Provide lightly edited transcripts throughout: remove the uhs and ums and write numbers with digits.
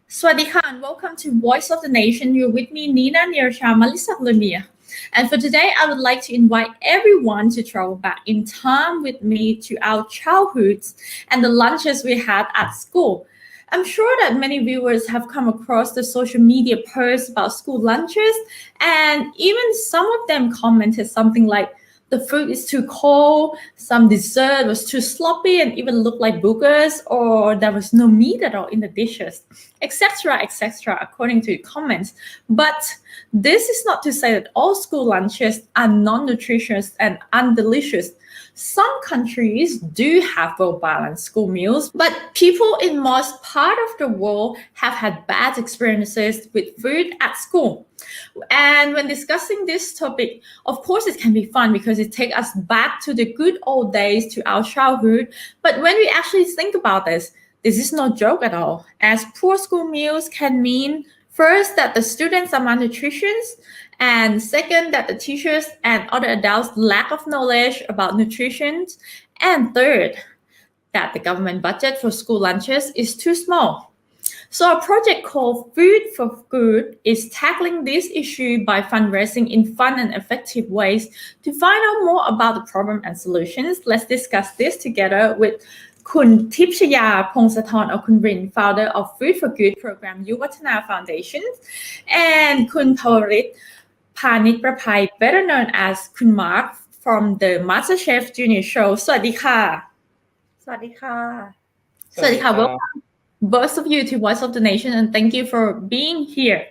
Swadika and welcome to Voice of the Nation. You're with me, Nina Nirsha Malisa Lumia. And for today, I would like to invite everyone to travel back in time with me to our childhoods and the lunches we had at school. I'm sure that many viewers have come across the social media posts about school lunches, and even some of them commented something like, the food is too cold, some dessert was too sloppy and even looked like boogers, or there was no meat at all in the dishes, etc., according to the comments. But this is not to say that all school lunches are non-nutritious and undelicious. Some countries do have well-balanced school meals, but people in most part of the world have had bad experiences with food at school. And when discussing this topic, of course, it can be fun because it takes us back to the good old days, to our childhood. But when we actually think about this is no joke at all, as poor school meals can mean first that the students are malnutritious, and second that the teachers and other adults lack of knowledge about nutrition, and third that the government budget for school lunches is too small. So a project called Food for Good is tackling this issue by fundraising in fun and effective ways. To find out more about the problem and solutions, let's discuss this together with Kun Tipshaya Pongsathorn or Kun Rin, founder of Food for Good program Yuvatana Foundation, and Kun Pawarit Panit Prapai, better known as Kun Mark from the MasterChef Junior Show. สวัสดีค่ะ สวัสดีค่ะ Welcome both of you to Voice of the Nation, and thank you for being here.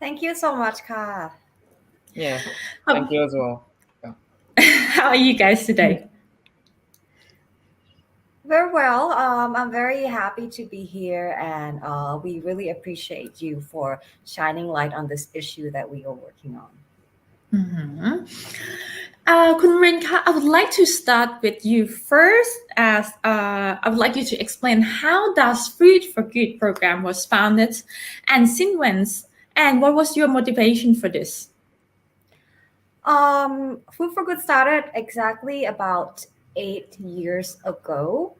Thank you so much, Ka. Yeah, thank you as well. How are you guys today? Very well. I'm very happy to be here, and we really appreciate you for shining light on this issue that we are working on. Kun Rin, I would like to start with you first, as I would like you to explain how does Food for Good program was founded, and since when, and what was your motivation for this? Food for Good started exactly about 8 years ago.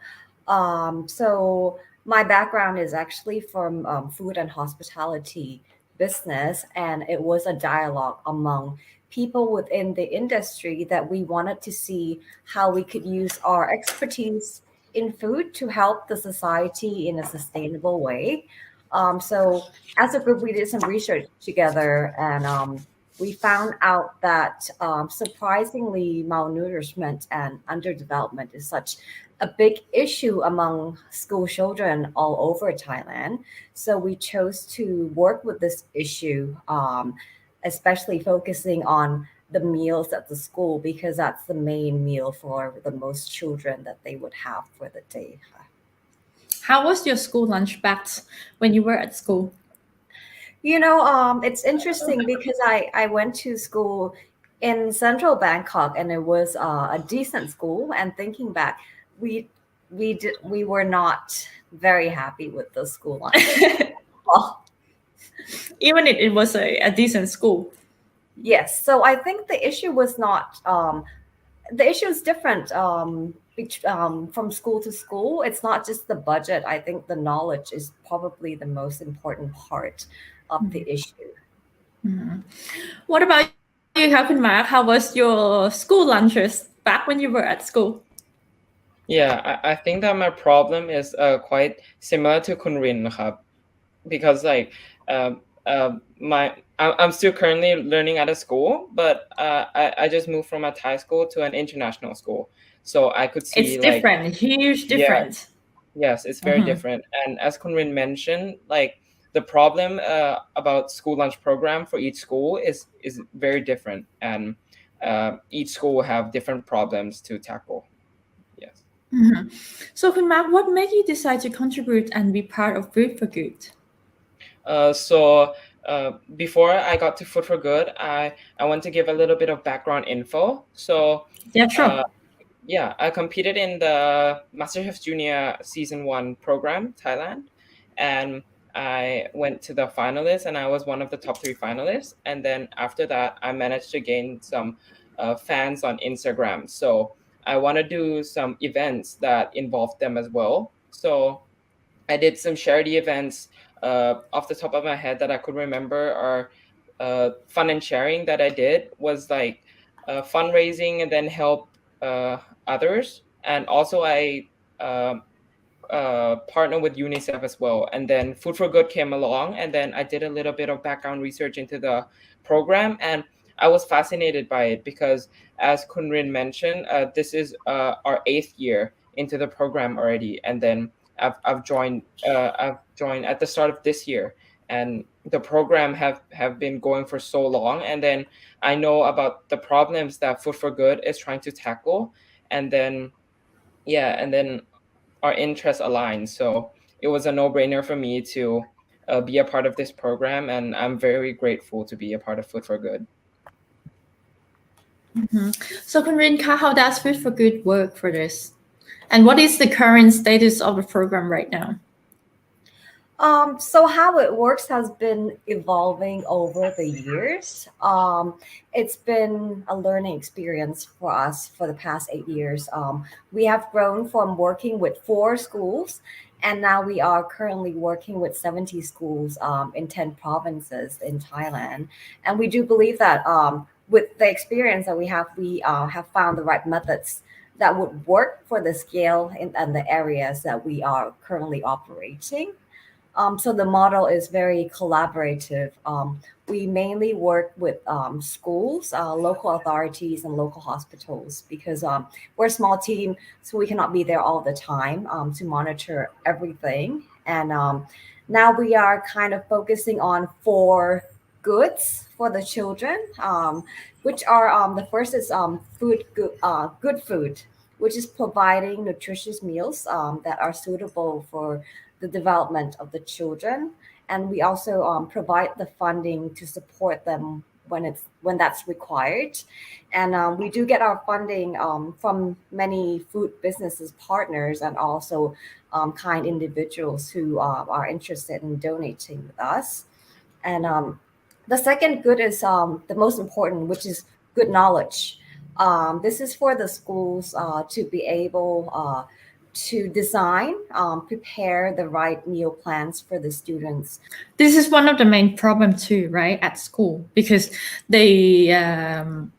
So my background is actually from food and hospitality business, and it was a dialogue among people within the industry that we wanted to see how we could use our expertise in food to help the society in a sustainable way. So as a group, we did some research together, and we found out that surprisingly malnourishment and underdevelopment is such a big issue among school children all over Thailand. So we chose to work with this issue, especially focusing on the meals at the school, because that's the main meal for the most children that they would have for the day. How was your school lunch back when you were at school? You know, it's interesting because I went to school in central Bangkok, and it was a decent school. And thinking back, we were not very happy with the school lunch. Even if it was a decent school. Yes. So I think the issue was not, the issue is different from school to school. It's not just the budget. I think the knowledge is probably the most important part of the issue. What about you, Kun Mark? How was your school lunches back when you were at school? Yeah, I think that my problem is quite similar to Kun Rin, because like I'm still currently learning at a school, but I just moved from a Thai school to an international school, so I could see it's different, huge difference. Yes, it's very different. And as Kun Rin mentioned, like the problem about school lunch program for each school is very different, and each school will have different problems to tackle. Yes. So Kun Mark, what made you decide to contribute and be part of Food for Good? So before I got to Food for Good, I want to give a little bit of background info. So yeah, sure. I competed in the MasterChef Junior Season 1 program, Thailand, and I went to the finalists, and I was one of the top 3 finalists. And then after that, I managed to gain some fans on Instagram. So I want to do some events that involve them as well. So I did some charity events. Off the top of my head that I could remember are fun and sharing that I did was like fundraising and then help others. And also I partner with UNICEF as well. And then Food for Good came along, and then I did a little bit of background research into the program, and I was fascinated by it because, as Kunrin mentioned, this is our 8th year into the program already, and then I've joined at the start of this year, and the program have been going for so long, and then I know about the problems that Food for Good is trying to tackle, and then yeah, and then our interests aligned. So it was a no-brainer for me to be a part of this program, and I'm very grateful to be a part of Food for Good. So, Kunrinka, how does Food for Good work for this? And what is the current status of the program right now? So how it works has been evolving over the years. It's been a learning experience for us for the past 8 years. We have grown from working with 4 schools, and now we are currently working with 70 schools in 10 provinces in Thailand. And we do believe that with the experience that we have found the right methods that would work for the scale and the areas that we are currently operating. So the model is very collaborative. We mainly work with schools, local authorities, and local hospitals because we're a small team, so we cannot be there all the time to monitor everything. And now we are kind of focusing on 4 goods for the children, which are the first is good food, which is providing nutritious meals that are suitable for the development of the children, and we also provide the funding to support them when that's required. And we do get our funding from many food businesses partners and also kind individuals who are interested in donating with us. And the second good is the most important, which is good knowledge. This is for the schools to be able to design, prepare the right meal plans for the students. This is one of the main problems too, right, at school, because the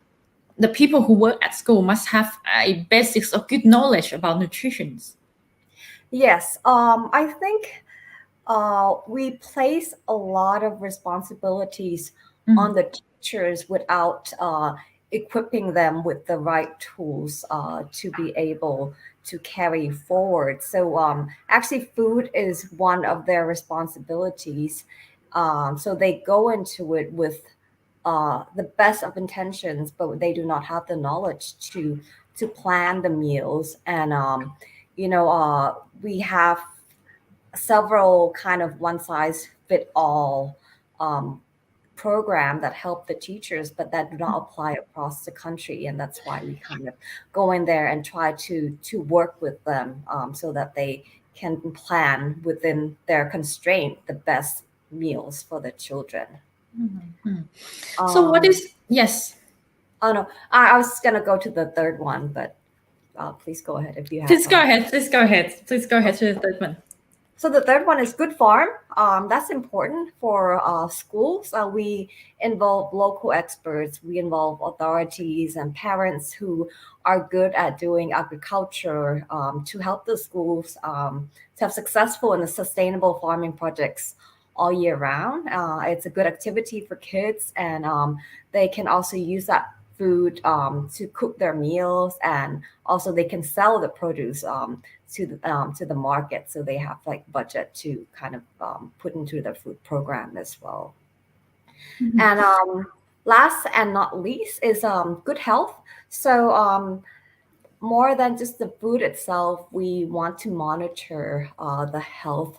people who work at school must have a basics of good knowledge about nutrition. Yes, I think we place a lot of responsibilities on the teachers without equipping them with the right tools to be able to carry forward. So actually, food is one of their responsibilities. So they go into it with the best of intentions, but they do not have the knowledge to plan the meals. And we have several kind of one size fit all program that help the teachers, but that do not apply across the country. And that's why we kind of go in there and try to work with them so that they can plan within their constraint the best meals for the children. So what is yes? Oh no, I was gonna go to the third one, but please go ahead if you have. Please go ahead. Please go ahead. Please go ahead to the third one. So the third one is good farm. That's important for schools. We involve local experts. We involve authorities and parents who are good at doing agriculture to help the schools to have successful and sustainable farming projects all year round. It's a good activity for kids, and they can also use that food to cook their meals, and also they can sell the produce to the market, so they have like budget to kind of put into their food program as well. And last and not least is good health. So more than just the food itself, we want to monitor the health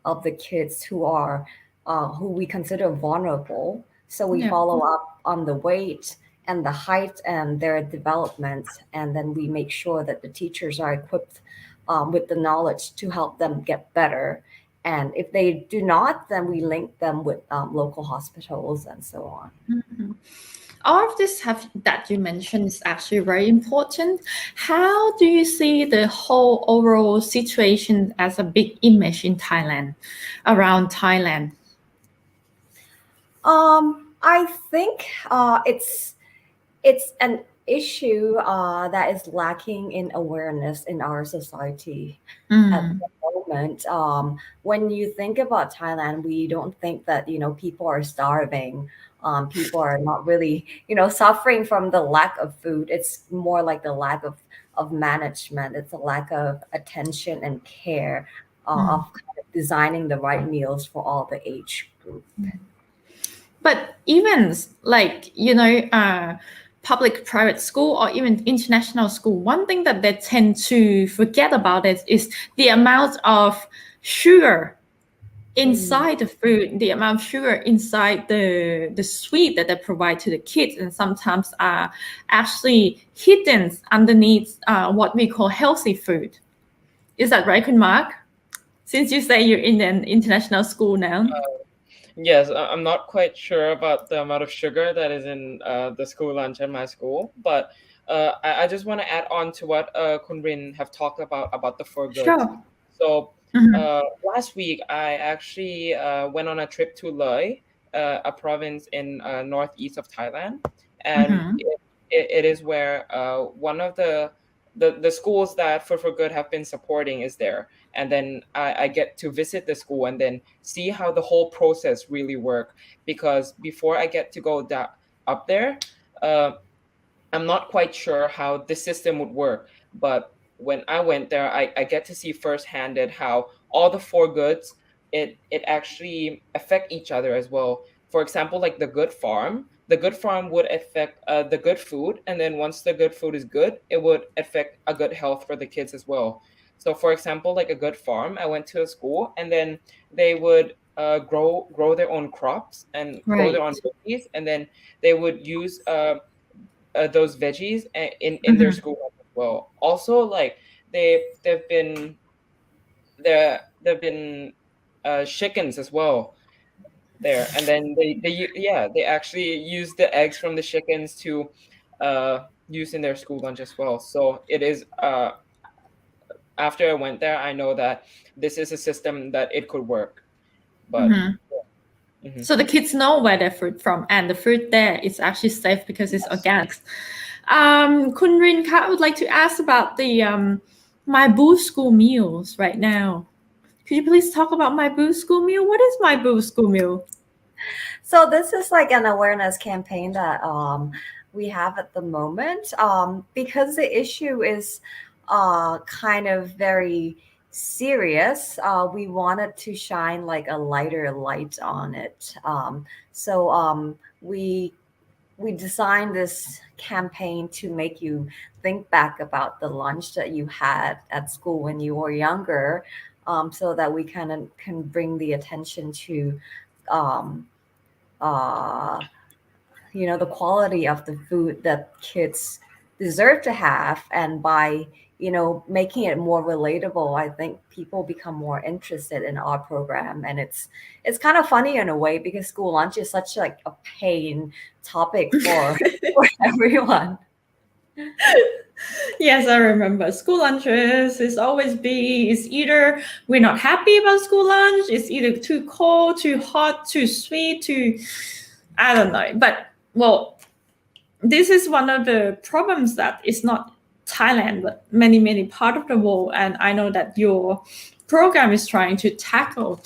of the kids who we consider vulnerable. So we follow up on the weight and the height and their development, and then we make sure that the teachers are equipped with the knowledge to help them get better. And if they do not, then we link them with local hospitals and so on. All of this that you mentioned is actually very important. How do you see the whole overall situation as a big image in Thailand, around Thailand? I think it's an issue that is lacking in awareness in our society at Mm, the moment. When you think about Thailand, we don't think that people are starving. People are not really suffering from the lack of food. It's more like the lack of management. It's a lack of attention and care of mm. kind of designing the right meals for all the age group. But even like, public private school or even international school, one thing that they tend to forget about it is the amount of sugar Mm, inside the food, the amount of sugar inside the sweet that they provide to the kids, and sometimes are actually hidden underneath what we call healthy food. Is that right, Kun Mark? Since you say you're in an international school now. Yes, I'm not quite sure about the amount of sugar that is in the school lunch at my school, but I just want to add on to what Kun Rin have talked about the four goods. Sure. So Mhm, last week I actually went on a trip to Loei, a province in northeast of Thailand, and mhm. it is where one of the schools that Food for Good have been supporting is there, and then I get to visit the school and then see how the whole process really work. Because before I get to go up there, uh, I'm not quite sure how the system would work. But when I went there, I get to see firsthand how all the four goods it actually affect each other as well. For example, like the good farm would affect the good food, and then once the good food is good, it would affect a good health for the kids as well. So, for example, like a good farm, I went to a school, and then they would grow their own crops and grow their own Right. veggies, and then they would use those veggies in their Mhm, school as well. Also, like they've been there've been chickens as well there, and then they actually use the eggs from the chickens to use in their school lunch as well. So it is after I went there, I know that this is a system that it could work. But mhm. mhm. So the kids know where their fruit from, and the fruit there is actually safe because it's Yes. organic. Kun Rin, I would like to ask about the My Boo School meals right now. Could you please talk about My Boo School meal? What is My Boo School meal? So this is like an awareness campaign that we have at the moment because the issue is kind of very serious. We wanted to shine like a lighter light on it. So we designed this campaign to make you think back about the lunch that you had at school when you were younger, so that we kind of can bring the attention to um, uh, the quality of the food that kids deserve to have. And by making it more relatable, I think people become more interested in our program. And it's kind of funny in a way because school lunch is such like a pain topic for for everyone. Yes, I remember. School lunches is always be it's either we're not happy about school lunch, it's either too cold, too hot, too sweet, too I don't know. But well, this is one of the problems that is not Thailand, but many part of the world. And I know that your program is trying to tackle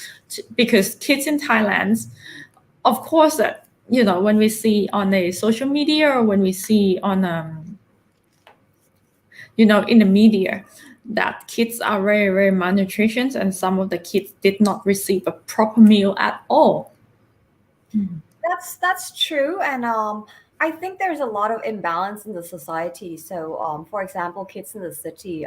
because kids in Thailand, of course, that when we see on the social media or when we see on in the media that kids are very malnutrition and some of the kids did not receive a proper meal at all. That's true, and I think there's a lot of imbalance in the society. So, for example, kids in the city,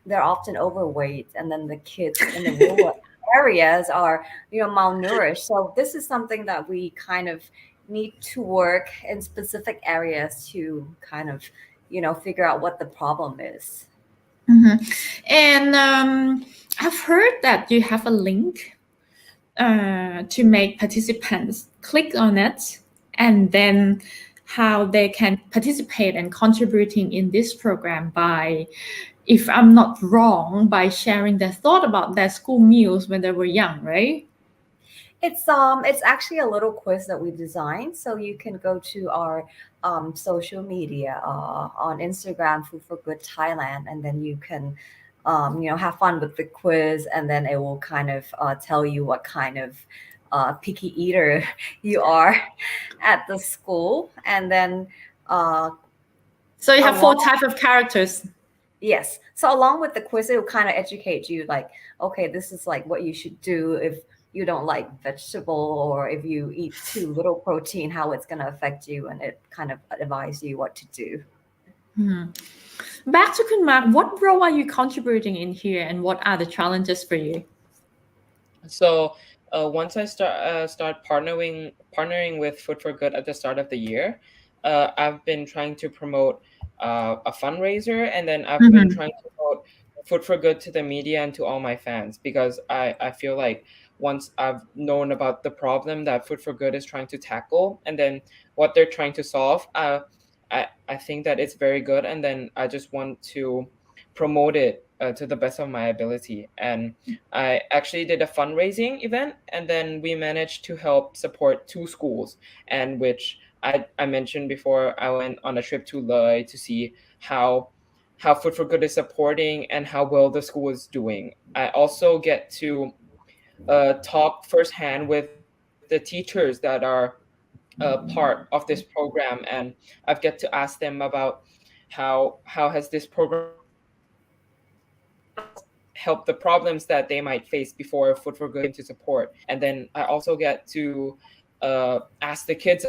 they're often overweight, and then the kids in the rural areas are, malnourished. So, this is something that we kind of need to work in specific areas to kind of, figure out what the problem is. Mhm. And I've heard that you have a link to make participants click on it and then how they can participate and contributing in this program by, if I'm not wrong, by sharing their thought about their school meals when they were young, right? It's actually a little quiz that we designed, so you can go to our social media on Instagram, Food for Good Thailand, and then you can have fun with the quiz, and then it will kind of tell you what kind of picky eater you are at the school, and then So you have four along types of characters. yes, so along with the quiz, it will kind of educate you, like, okay, this is like what you should do if you don't like vegetable, or if you eat too little protein, how it's going to affect you, and it kind of advise you what to do. Back to Kun Mark, what role are you contributing in here, and what are the challenges for you? So once I start partnering with Food for Good at the start of the year, I've been trying to promote a fundraiser, and then I've been trying to promote Food for Good to the media and to all my fans, because I feel like once I've known about the problem that Food for Good is trying to tackle, and then what they're trying to solve, I think that it's very good, and then I just want to promote it to the best of my ability. And I actually did a fundraising event, and then we managed to help support 2 schools, and which I mentioned before, I went on a trip to Loy to see how Food for Good is supporting and how well the school is doing. I also get to talk firsthand with the teachers that are part of this program, and I've get to ask them about how has this program help the problems that they might face before Food for Good came to support. And then I also get to ask the kids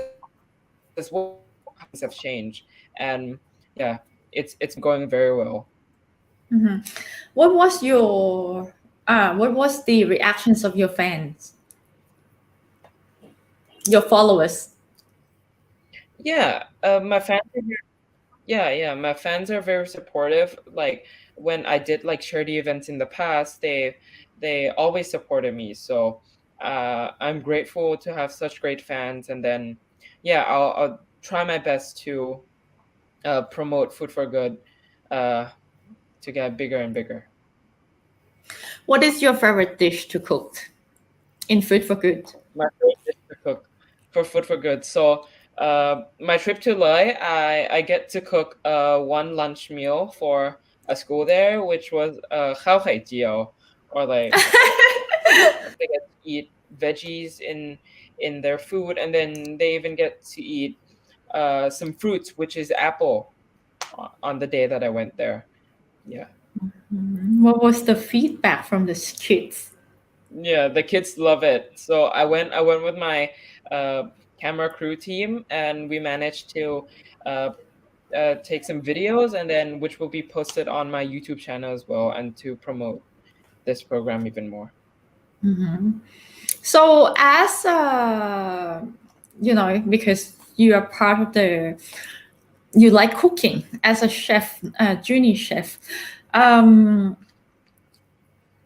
as well how things have changed. And yeah, it's going very well. What was the reactions of your fans, your followers? Yeah, my fans are my fans are very supportive. Like when I did like charity events in the past, they always supported me. So I'm grateful to have such great fans. And then I'll try my best to promote Food for Good to get bigger and bigger. What is your favorite dish to cook in Food for Good? My favorite dish to cook for Food for Good. So my trip to Loy, I get to cook one lunch meal for a school there, which was khao hai jiao, or like they get to eat veggies in their food, and then they even get to eat some fruits, which is apple, on the day that I went there. Yeah. What was the feedback from the kids? Yeah, the kids love it. So I went with my camera crew team, and we managed to take some videos, and then which will be posted on my YouTube channel as well, and to promote this program even more. So as because you are part of you like cooking as a chef, junior chef,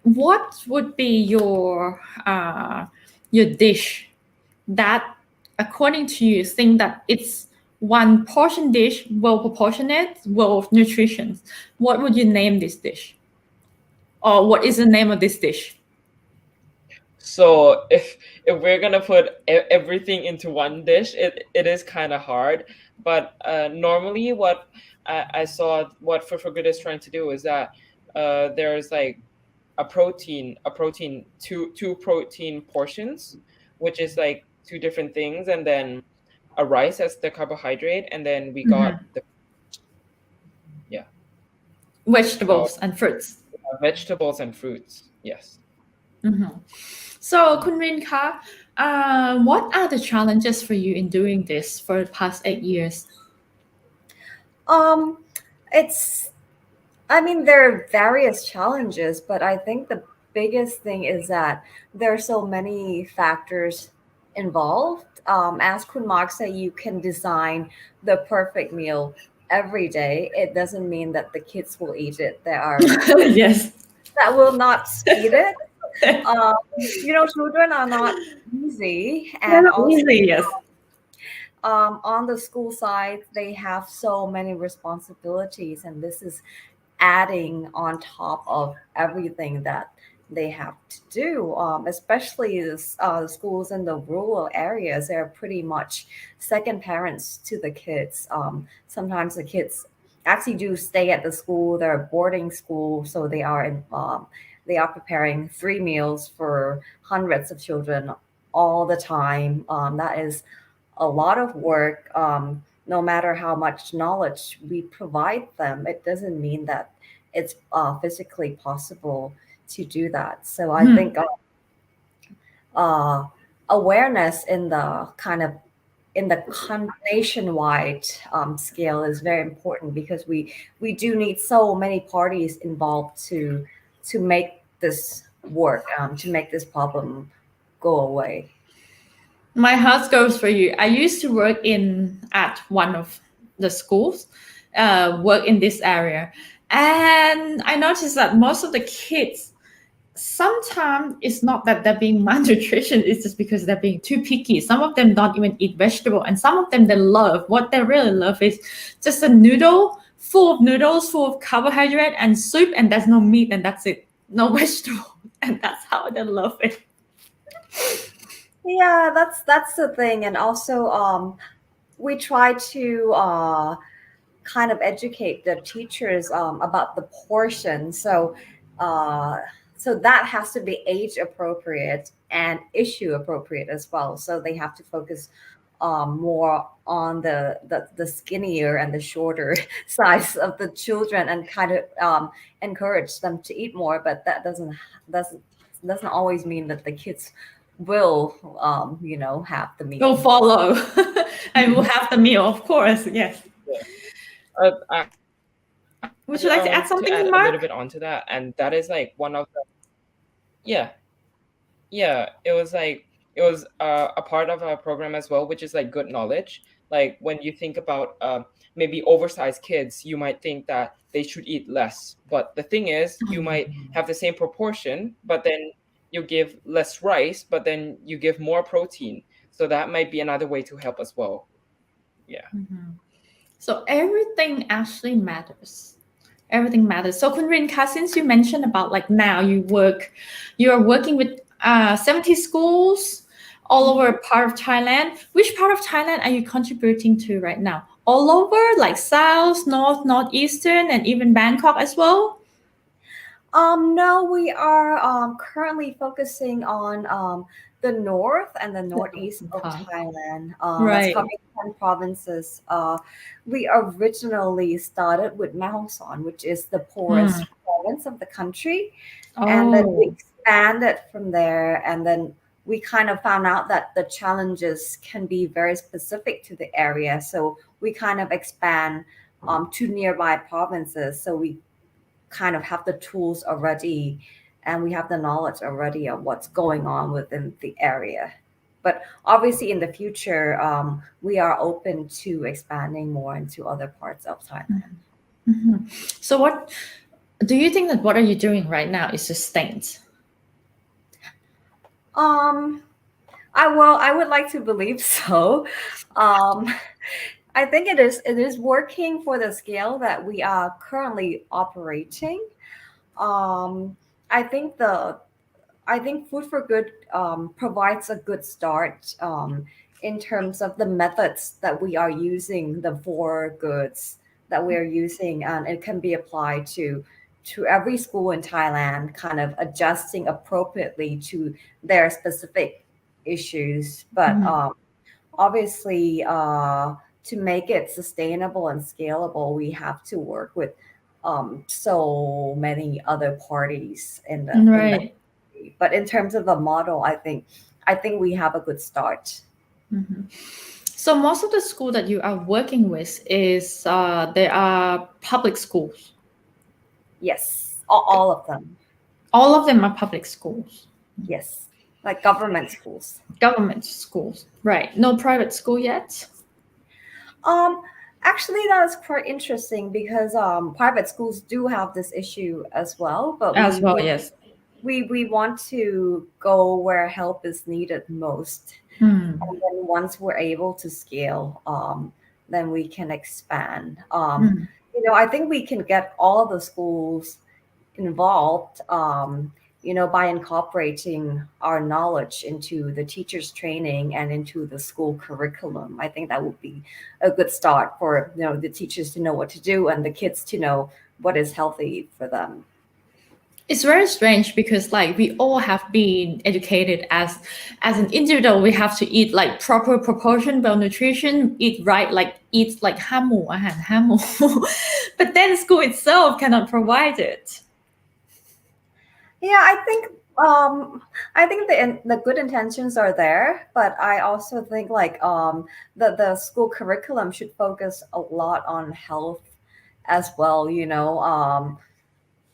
what would be your dish that, according to you, think that it's one portion dish, well proportionate, well nutrition? What would you name this dish, or what is the name of this dish? So if we're gonna put everything into one dish, it is kind of hard. But normally, what I saw what Food for Good is trying to do is that there's like a protein, two protein portions, which is like 2 different things, and then a rice as the carbohydrate, and then we got the vegetables and fruits. Vegetables and fruits, yes. So, Kun Rin ka, what are the challenges for you in doing this for the past 8 years? There are various challenges, but I think the biggest thing is that there are so many factors involved. As Kun Mark said, you can design the perfect meal every day. It doesn't mean that the kids will eat it. There are yes that will not eat it. Children are not easy, and also easy, yes. On the school side, they have so many responsibilities, and this is adding on top of everything that they have to do. Especially the schools in the rural areas, they're pretty much second parents to the kids. Sometimes the kids actually do stay at the school. They're a boarding school, so they are preparing 3 meals for hundreds of children all the time. That is a lot of work. No matter how much knowledge we provide them, it doesn't mean that it's physically possible to do that. So I think uh, awareness in the nationwide scale is very important, because we do need so many parties involved to make this work, to make this problem go away. My heart goes for you. I used to work at one of the schools, work in this area, and I noticed that most of the kids, sometimes it's not that they're being malnutrition, it's just because they're being too picky. Some of them don't even eat vegetable, and some of them they love, what they really love is just a noodle full of noodles, full of carbohydrate and soup, and there's no meat, and that's it, no vegetable, and that's how they love it. Yeah, that's the thing. And also we try to kind of educate the teachers about the portion. Uh, so that has to be age appropriate and issue appropriate as well. So they have to focus more on the skinnier and the shorter size of the children, and kind of encourage them to eat more. But that doesn't always mean that the kids will have the meal. Will follow. And we'll have the meal, of course. Yes. I Would you like to add to something, add a little Mark? bit onto that, and that is like one of the yeah, it was a part of our program as well, which is like good knowledge. Like when you think about maybe oversized kids, you might think that they should eat less, but the thing is, you might have the same proportion, but then you give less rice, but then you give more protein, so that might be another way to help as well. So everything actually matters. Everything matters. So Kunrin, since you mentioned about like now you are working with 70 schools all over part of Thailand. Which part of Thailand are you contributing to right now? All over, like south, north, northeastern, and even Bangkok as well? No, we are currently focusing on the north and the northeast of Thailand. That's Right. covering 10 provinces. We originally started with Mae, which is the poorest province of the country. And then we expanded from there. And then we kind of found out that the challenges can be very specific to the area. So we kind of expand to nearby provinces. So we kind of have the tools already, and we have the knowledge already of what's going on within the area. But obviously in the future, we are open to expanding more into other parts of Thailand. So what do you think that what are you doing right now is sustained? I would like to believe so. I think it is working for the scale that we are currently operating. I think Food for Good provides a good start in terms of the methods that we are using, the four goods that we are using, and it can be applied to every school in Thailand, kind of adjusting appropriately to their specific issues. But obviously, to make it sustainable and scalable, we have to work with so many other parties in the Right. but in terms of the model, I think we have a good start. So most of the school that you are working with is they are public schools. Yes, all of them. All of them are public schools. Yes, like government schools. Government schools, right? No private school yet. Actually, that is quite interesting, because private schools do have this issue as well. But As well, yes. we want to go where help is needed most. Mm, And then once we're able to scale, then we can expand. mm. I think we can get all the schools involved, by incorporating our knowledge into the teachers' training and into the school curriculum. I think that would be a good start for the teachers to know what to do and the kids to know what is healthy for them. It's very strange because like we all have been educated as an individual. We have to eat like proper proportion, well nutrition, eat right, like eat like ห้าหมู่อาหาร 5 หมู่ but then school itself cannot provide it. Yeah, I think the good intentions are there, but I also think like the school curriculum should focus a lot on health as well.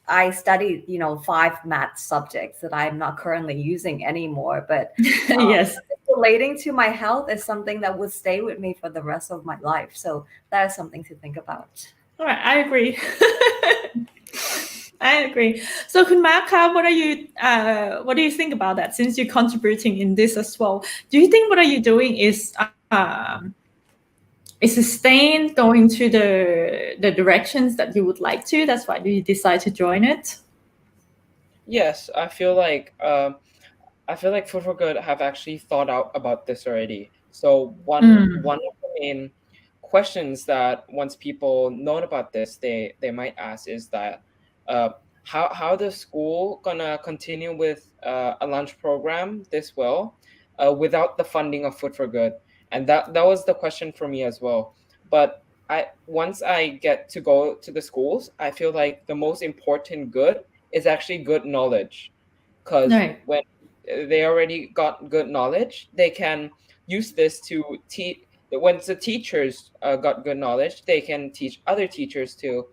I studied 5 math subjects that I'm not currently using anymore, but Yes. relating to my health is something that would stay with me for the rest of my life. So that is something to think about. All right, I agree. I agree. So, คุณมาร์คคะ what do you think about that? Since you're contributing in this as well, do you think what are you doing is sustained going to the directions that you would like to? That's why you decide to join it. Yes, I feel like Food for Good have actually thought out about this already. So one of the main questions that once people know about this, they might ask is that how the school gonna continue with a lunch program this well without the funding of Food for Good, and that was the question for me as well. But once I get to go to the schools, I feel like the most important good is actually good knowledge, because Right. when they already got good knowledge, they can use this to teach. Once the teachers got good knowledge, they can teach other teachers to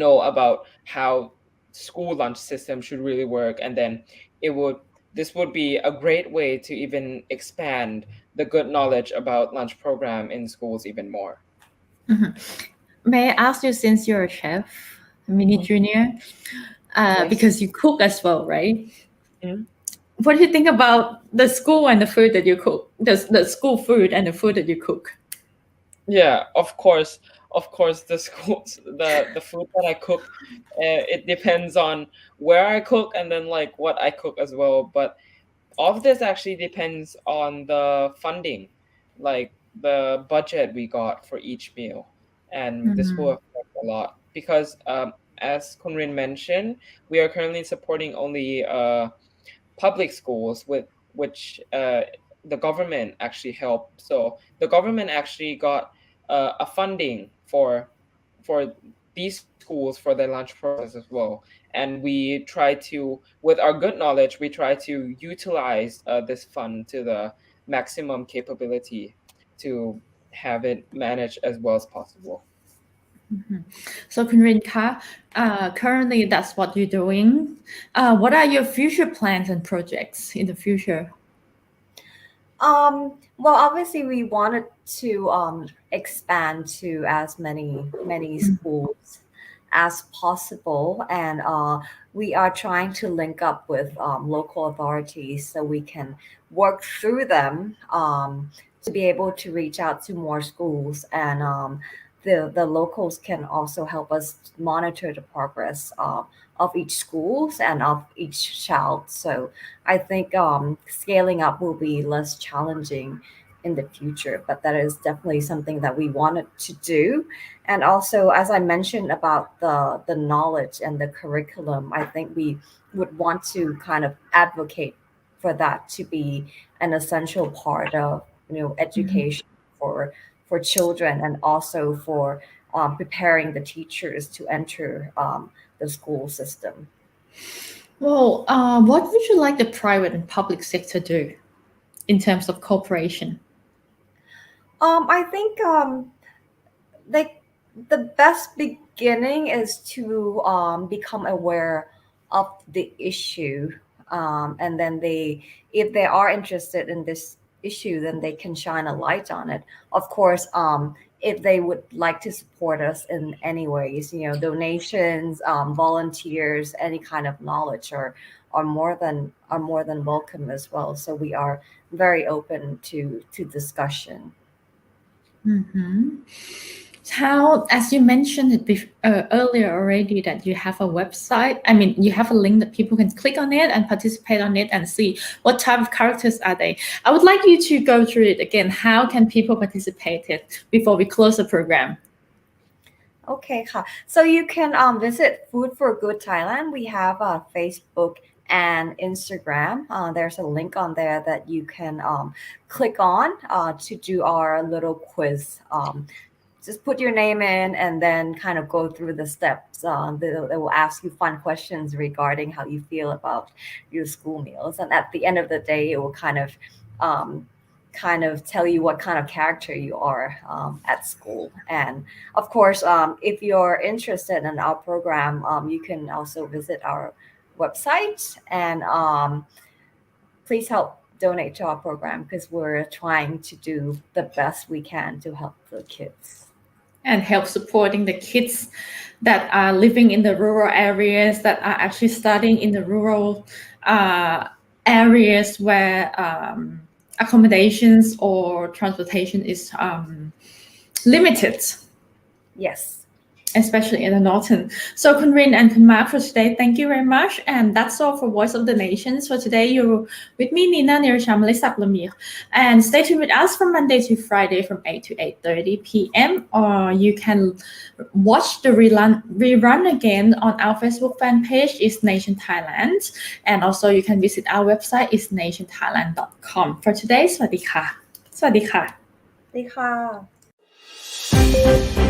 know about how school lunch system should really work, and then this would be a great way to even expand the good knowledge about lunch program in schools even more. May I ask you, since you're a chef, mini junior, Yes. because you cook as well, right? Mhm. What do you think about the school and the food that you cook? The school food and the food that you cook? Yeah, of course, the schools, the food that I cook, it depends on where I cook and then like what I cook as well. But all of this actually depends on the funding, like the budget we got for each meal, and this will affect a lot because as Kunrin mentioned, we are currently supporting only public schools with which the government actually helped. So the government actually got a funding for these schools for their lunch process as well, and we try to, with our good knowledge, we try to utilize this fund to the maximum capability to have it managed as well as possible. So, Kunrin-ka, currently that's what you're doing. What are your future plans and projects in the future? Well, obviously, we wanted to expand to as many schools as possible, and we are trying to link up with local authorities so we can work through them to be able to reach out to more schools, and the locals can also help us monitor the progress of each schools and of each child. So I think scaling up will be less challenging in the future, but that is definitely something that we wanted to do. And also, as I mentioned about the knowledge and the curriculum, I think we would want to kind of advocate for that to be an essential part of education for children, and also for preparing the teachers to enter the school system. Well, what would you like the private and public sector do in terms of cooperation? I think like the best beginning is to become aware of the issue, and then if they are interested in this issue, then they can shine a light on it. Of course, if they would like to support us in any ways, donations, volunteers, any kind of knowledge are more than welcome as well. So we are very open to discussion. How, as you mentioned it earlier already, that you have a website. I mean, you have a link that people can click on it and participate on it and see what type of characters are they. I would like you to go through it again. How can people participate it before we close the program? Okay, so you can visit Food for Good Thailand. We have Facebook and Instagram. There's a link on there that you can click on to do our little quiz. Just put your name in and then kind of go through the steps. They will ask you fun questions regarding how you feel about your school meals. And at the end of the day, it will kind of tell you what kind of character you are at school. And of course, if you're interested in our program, you can also visit our website and please help donate to our program because we're trying to do the best we can to help the kids. And help supporting the kids that are living in the rural areas, that are actually studying in the rural areas where accommodations or transportation is limited. Yes. Especially in the northern. So Khun Rin and Khun Mark for today, thank you very much. And that's all for Voice of the Nations. For today, you're with me, Nina Nirashamalisaklamir. And stay tuned with us from Monday to Friday from 8 to 8:30 p.m. Or you can watch the rerun again on our Facebook fan page, Is Nation Thailand. And also you can visit our website, isnationthailand.com. For today, สวัสดีค่ะ สวัสดีค่ะ